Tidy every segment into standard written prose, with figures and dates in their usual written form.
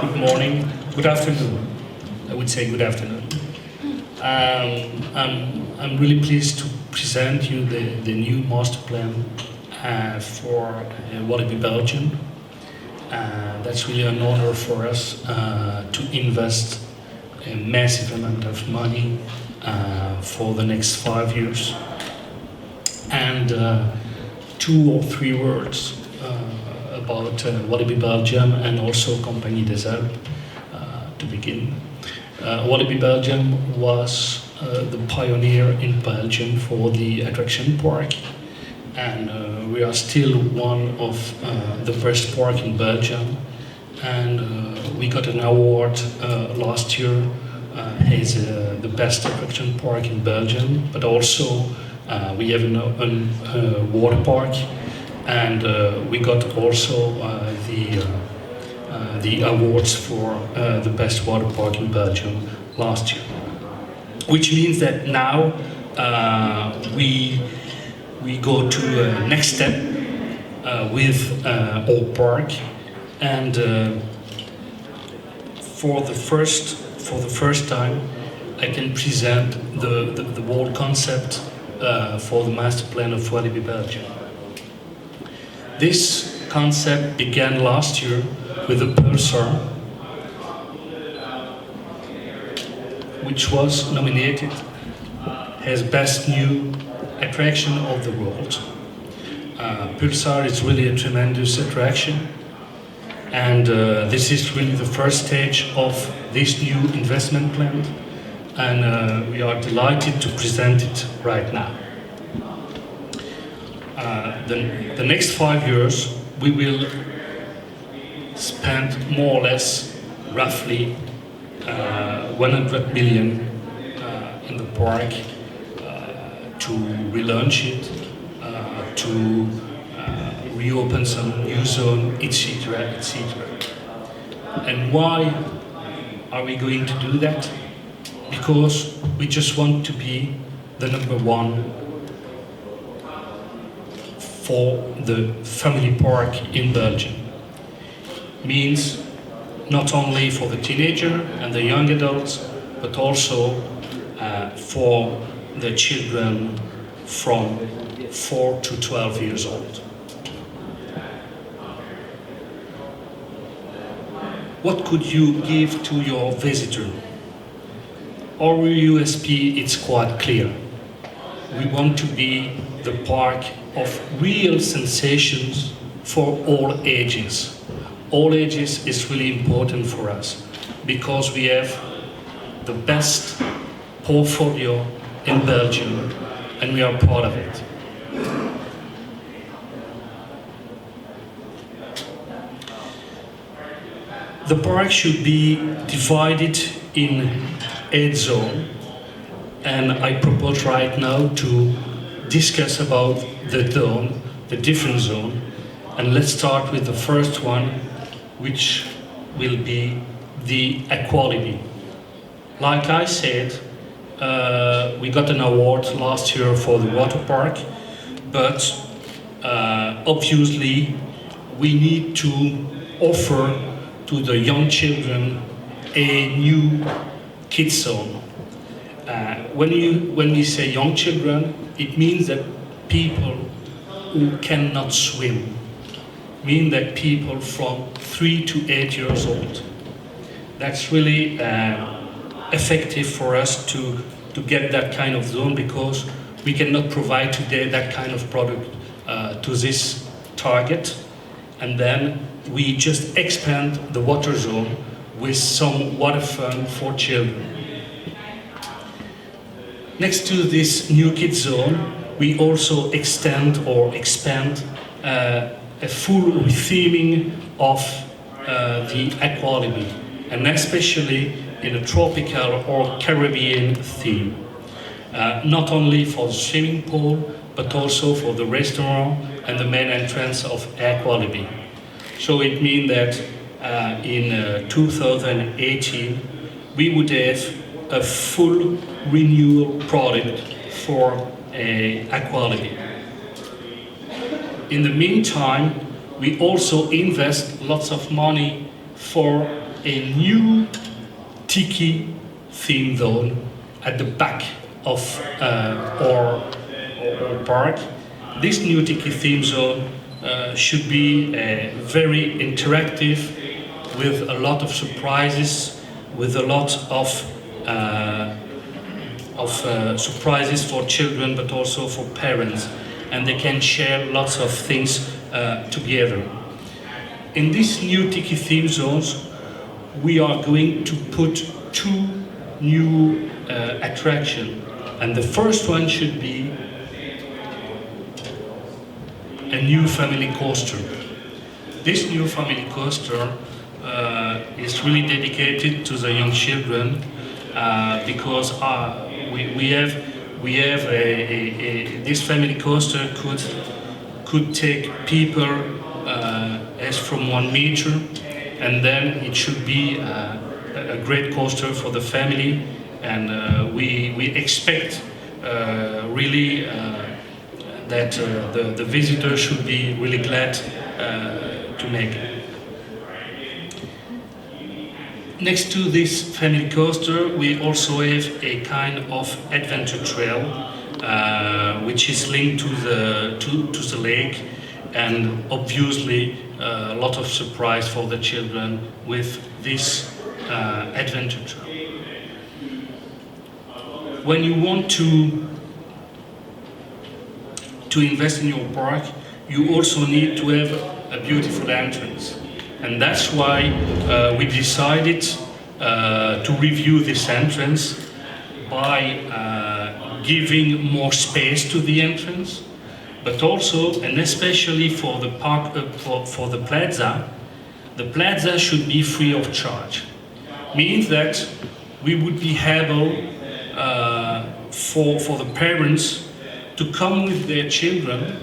good morning, good afternoon. I would say good afternoon. I'm really pleased to present you the new master plan for Walibi Belgium. That's really an honor for us to invest a massive amount of money for the next 5 years. And 2 or 3 words about Walibi Belgium and also Compagnie des Alpes to begin. Walibi Belgium was the pioneer in Belgium for the attraction park, and we are still one of the best park in Belgium, and we got an award last year as the best attraction park in Belgium, but also we have a water park, and we got also the awards for the best water park in Belgium last year. Which means that now we go to a next step with our park, and for the first time I can present the whole concept for the master plan of Walibi Belgium. This concept began last year with the Pulsar, which was nominated as Best New Attraction of the World. Pulsar is really a tremendous attraction, and this is really the first stage of this new investment plan, and we are delighted to present it right now. The next 5 years we will spend more or less roughly 100 million in the park to relaunch it, to reopen some new zone, etc., etc. And why are we going to do that? Because we just want to be the number one for the family park in Belgium. Means not only for the teenager and the young adults, but also for the children from 4 to 12 years old. What could you give to your visitor? Our USP is quite clear. We want to be the park of real sensations for all ages. All ages is really important for us because we have the best portfolio in Belgium and we are proud of it. The park should be divided in 8 zones, and I propose right now to discuss about the zone, the different zone, and let's start with the first one, which will be the equality. Like I said, we got an award last year for the water park, but obviously we need to offer to the young children a new kids zone. When we say young children, it means that people who cannot swim, mean that people from 3 to 8 years old. That's really effective for us to get that kind of zone, because we cannot provide today that kind of product to this target, and then we just expand the water zone with some water fun for children. Next to this new kids zone, we also extend or expand a full retheming of the Walibi, and especially in a tropical or Caribbean theme. Not only for the swimming pool, but also for the restaurant and the main entrance of Walibi. So it means that in 2018 we would have a full renewal product for Walibi. In the meantime, we also invest lots of money for a new tiki theme zone at the back of our park. This new tiki theme zone should be very interactive, with a lot of surprises, with a lot of surprises for children, but also for parents, and they can share lots of things together. In these new tiki theme zones, we are going to put two new attractions, and the first one should be a new family coaster. This new family coaster is really dedicated to the young children because we have this family coaster could take people as from 1 meter, and then it should be a great coaster for the family, and we expect really that the visitor should be really glad to make it. Next to this family coaster, we also have a kind of adventure trail, which is linked to the lake, and obviously a lot of surprise for the children with this adventure trail. When you want to invest in your park, you also need to have a beautiful entrance. And that's why we decided to review this entrance by giving more space to the entrance, but also, and especially for the park, for the plaza should be free of charge. Means that we would be able for the parents to come with their children.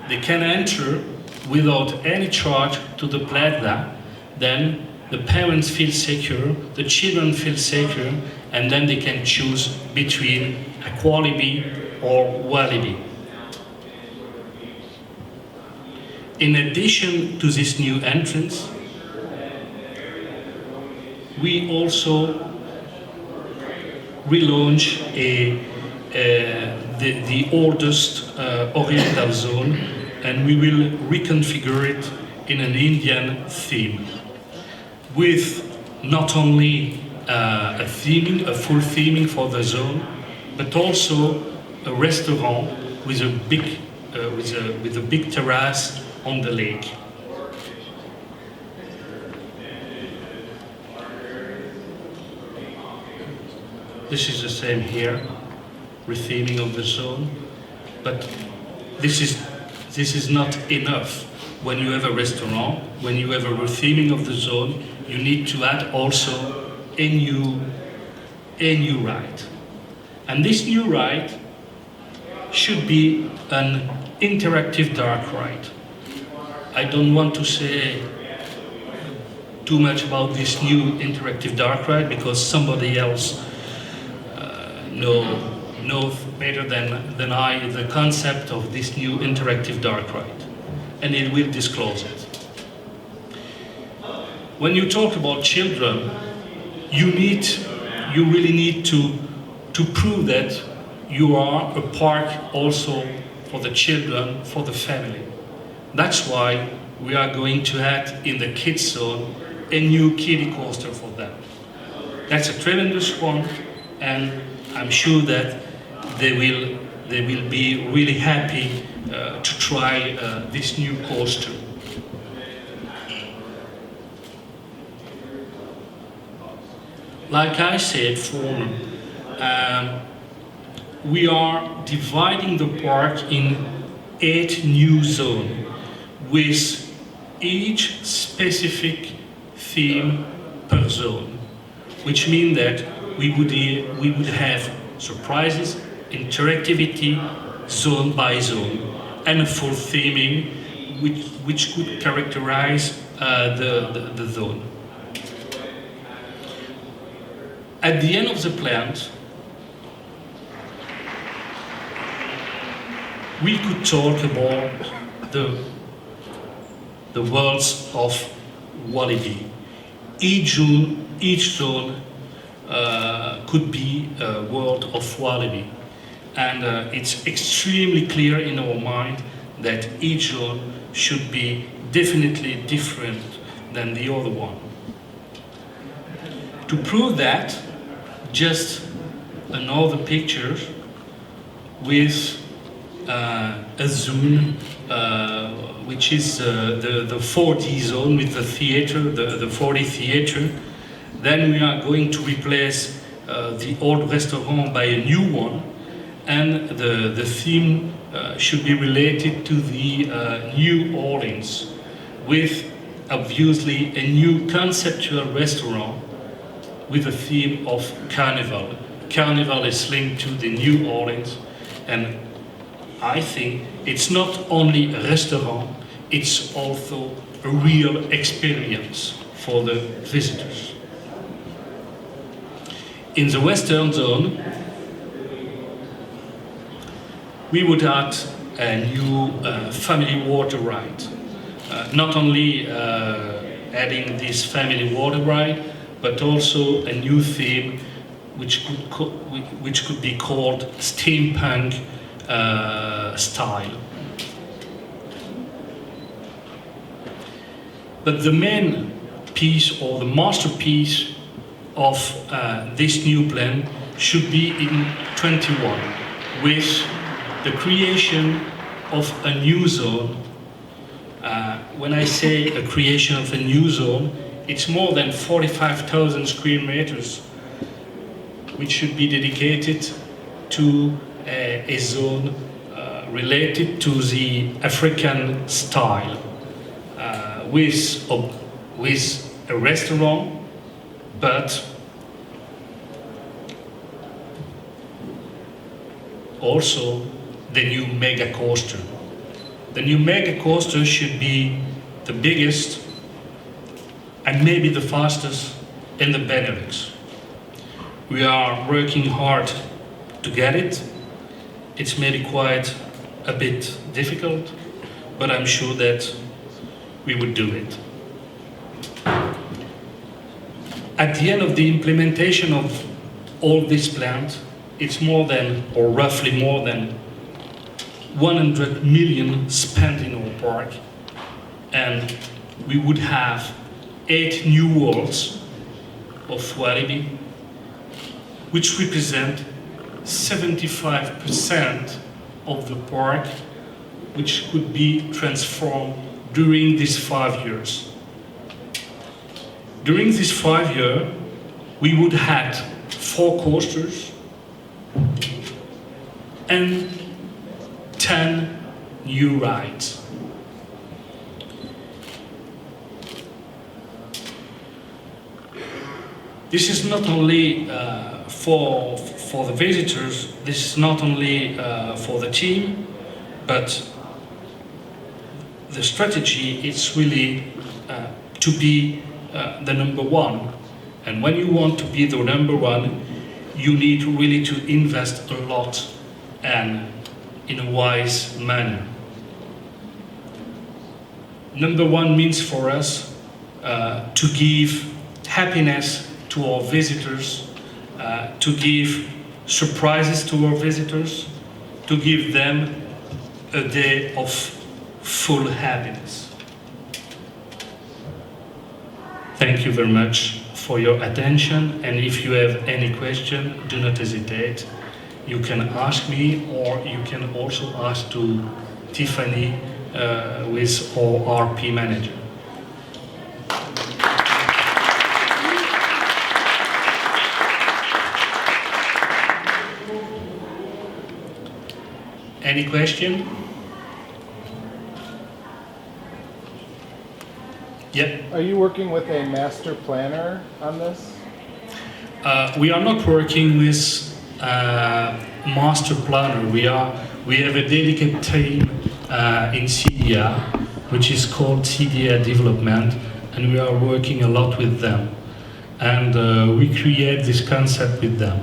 They can enter without any charge to the plaza. Then the parents feel secure, the children feel secure, and then they can choose between Walibi or Walibi. In addition to this new entrance, we also relaunch the oldest oriental zone, and we will reconfigure it in an Indian theme, with not only a full theming for the zone, but also a restaurant with a big terrace on the lake. This is the same here, retheming of the zone, but this is not enough. When you have a restaurant, when you have a retheming of the zone, you need to add also a new ride. And this new ride should be an interactive dark ride. I don't want to say too much about this new interactive dark ride because somebody else knows better than I the concept of this new interactive dark ride, and it will disclose it. When you talk about children, you really need to prove that you are a park also for the children, for the family. That's why we are going to add in the kids zone a new kiddie coaster for them. That's a tremendous one, and I'm sure that they will be really happy to try this new coaster. Like I said, we are dividing the park in 8 new zones with each specific theme per zone, which means that we would have surprises, interactivity, zone by zone, and a full theming which could characterize the zone. At the end of the plan, we could talk about the worlds of Walibi. each zone could be a world of Walibi. And it's extremely clear in our mind that each zone should be definitely different than the other one. To prove that, just another picture with a zone which is the 4D zone with the theater, the 4D theater. Then we are going to replace the old restaurant by a new one, and the theme should be related to the New Orleans, with obviously a new conceptual restaurant with a theme of Carnival. Carnival is linked to the New Orleans, and I think it's not only a restaurant, it's also a real experience for the visitors. In the Western Zone, we would add a new family water ride. Not only adding this family water ride, but also a new theme which could be called steampunk style. But the main piece or the masterpiece of this new plan should be in 21, with the creation of a new zone. When I say a creation of a new zone, it's more than 45,000 square meters, which should be dedicated to a zone related to the African style, with a restaurant, but also the new mega coaster. The new mega coaster should be the biggest and maybe the fastest in the Benelux. We are working hard to get it. It's maybe quite a bit difficult, but I'm sure that we would do it. At the end of the implementation of all these plans, it's more than, or roughly more than, 100 million spent in our park, and we would have 8 new worlds of Walibi, which represent 75% of the park, which could be transformed during these 5 years. During this 5 years, we would have 4 coasters and 10 new rides. This is not only for the visitors, this is not only for the team, but the strategy is really to be the number one. And when you want to be the number one, you need really to invest a lot and in a wise manner. Number one means for us to give happiness to our visitors, to give surprises to our visitors, to give them a day of full happiness. Thank you very much for your attention, and if you have any question, do not hesitate. You can ask me, or you can also ask to Tiffany with our RP manager. Any question? Yeah. Are you working with a master planner on this? We are not working with master planner. We have a dedicated team in CDA, which is called CDA Development, and we are working a lot with them. And we create this concept with them.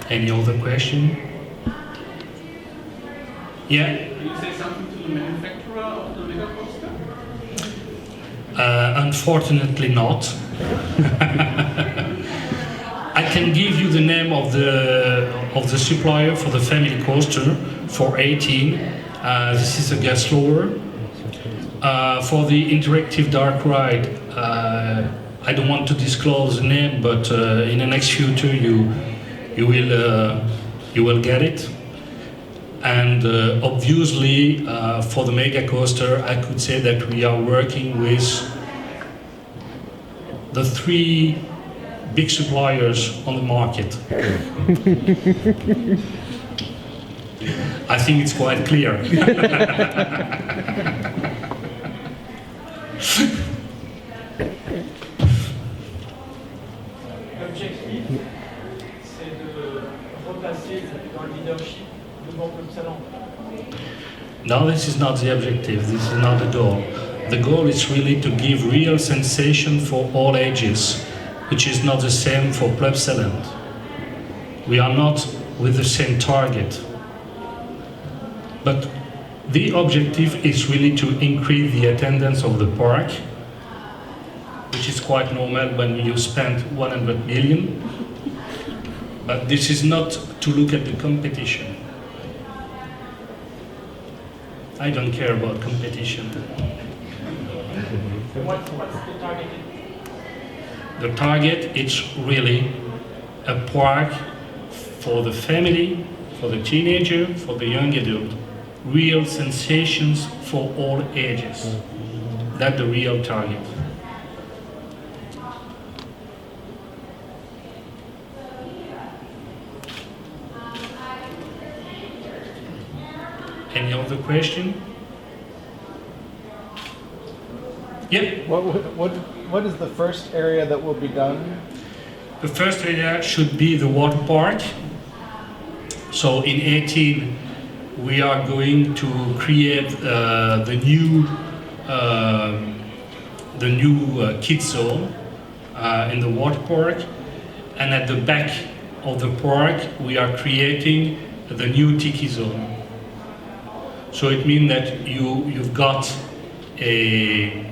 Any other question? Yeah. Can you say something to the manufacturer of the mega coaster? Unfortunately not. I can give you the name of the supplier for the family coaster for 18. This is a gas lower. For the interactive dark ride, I don't want to disclose the name, but in the next future you will get it. And obviously, for the mega coaster, I could say that we are working with the 3 big suppliers on the market. I think it's quite clear. L'objectif, c'est de replacer dans le leadership le bon club salon. No, this is not the objective, this is not the goal. The goal is really to give real sensation for all ages, which is not the same for Club Salent. We are not with the same target. But the objective is really to increase the attendance of the park, which is quite normal when you spend 100 million. But this is not to look at the competition. I don't care about competition. What's the target? The target is really a park for the family, for the teenager, for the young adult. Real sensations for all ages. That's the real target. Any other question? Yeah. What is the first area that will be done? The first area should be the water park. So in 18, we are going to create the new kids zone in the water park, and at the back of the park, we are creating the new tiki zone. So it means that you've got a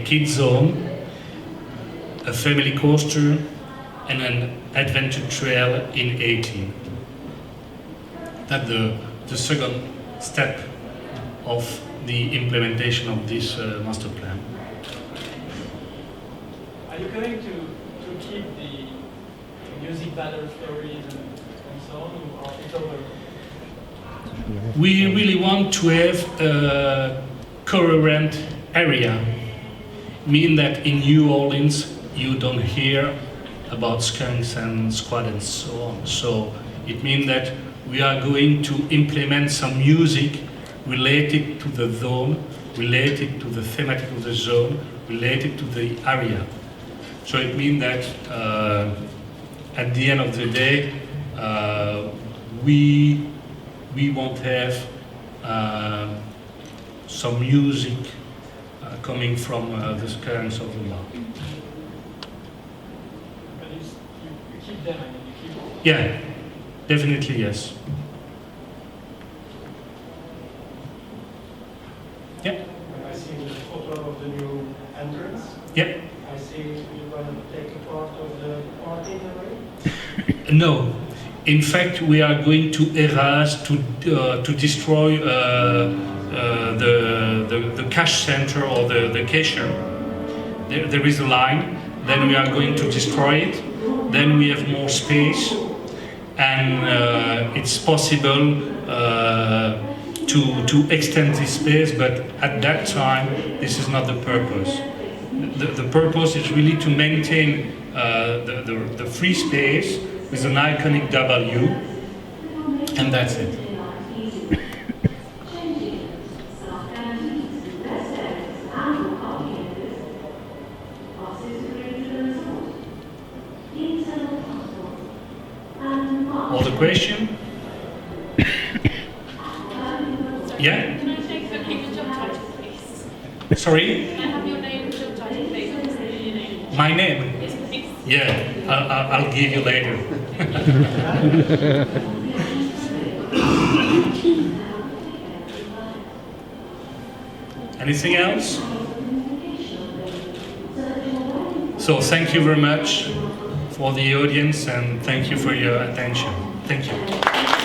kids zone, a family coaster, and an adventure trail in 18. That's the second step of the implementation of this master plan. Are you going to keep the music battle stories and so on, or it's over? We really want to have a coherent area, mean that in New Orleans you don't hear about skunks and squad and so on. So it means that we are going to implement some music related to the zone, related to the thematic of the zone, related to the area. So it means that at the end of the day, we won't have some music coming from the skunks of the map. But you keep them, I mean, you keep. Yeah, definitely yes. Yeah. I see the photo of the new entrance. Yeah. I see you're going to take a part of the parking array. No. In fact, we are going to EAS to destroy the cash center or the cashier. There is a line, then we are going to destroy it, then we have more space, and it's possible to extend this space, but at that time, this is not the purpose. The purpose is really to maintain the free space with an iconic W, and that's it. Other question? Yeah? Can I take the name and job title, please? Sorry? Can I have your name and job title, please? I can see your name. My name? Yes, please. Yeah, I'll give you later. Anything else? So thank you very much for the audience and thank you for your attention. Thank you.